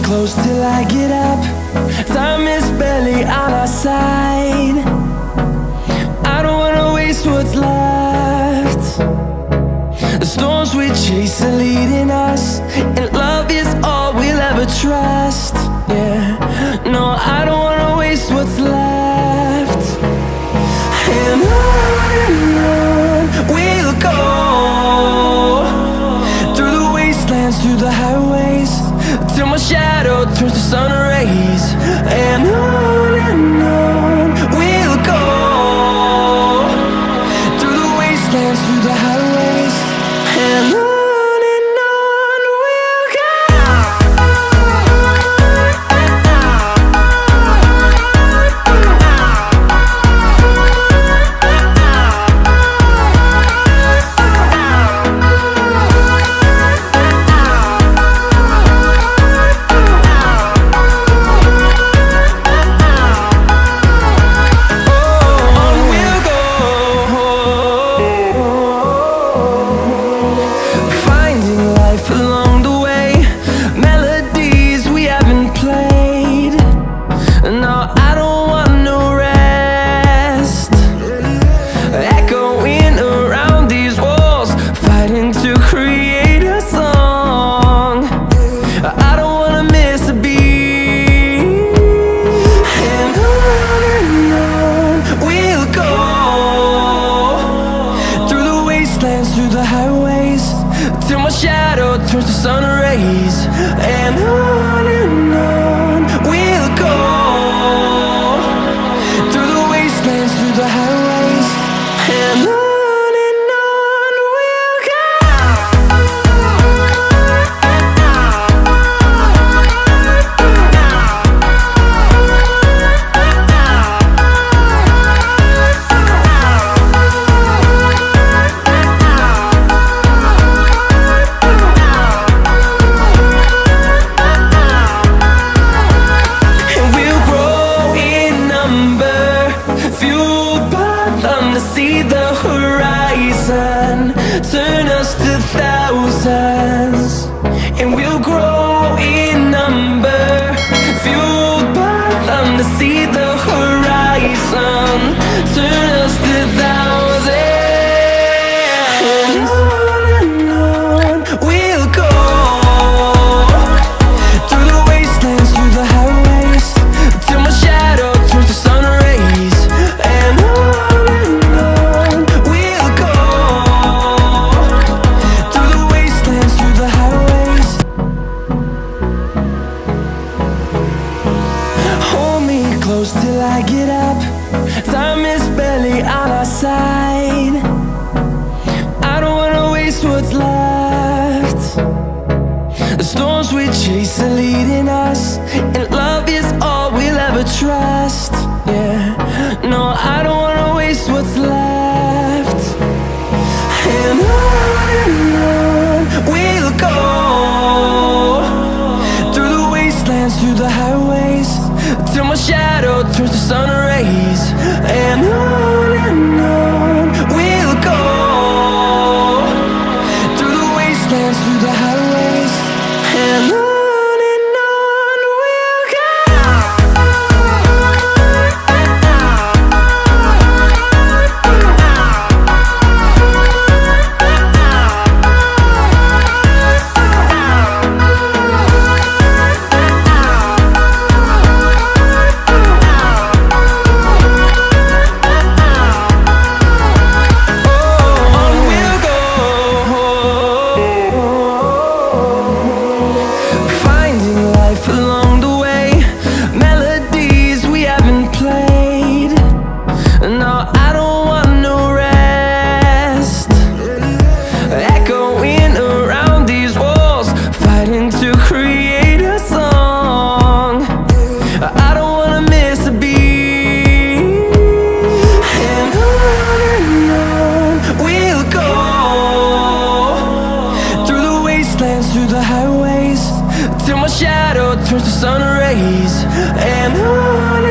close till I get up. Time is barely on our side. I don't wanna waste what's left. The storms we chase are leading us, and love is all we'll ever trust. Yeah, no, I don't wanna waste what's left. And on we'll go, through the wastelands, through the highways, till my shadow turns to sun rays. And on we'll go, through the wastelands, through the highways, and on we'll go. Through the highways, till my shadow turns to sun rays. And on we'll go, through the wastelands, through the highways, and on we'll go. See the horizon turn us to thousands, and we'll grow in number, fueled by them. To see the horizon turn us to thousands, and on we'll go, through the wastelands, through the highways, till my shadow turns to sun rays. And close till I get up. Time is barely on our side. I don't wanna waste what's left. The storms we chase are leading us, and love is all we'll ever trust. Yeah, no, I don't wanna waste what's left. And on we'll go, through the wastelands, through the highways, till my shadow turns to sun rays. And on we'll go, through the wastelands, through the highways, and on. Through the highways, till my shadow turns to sun rays. And on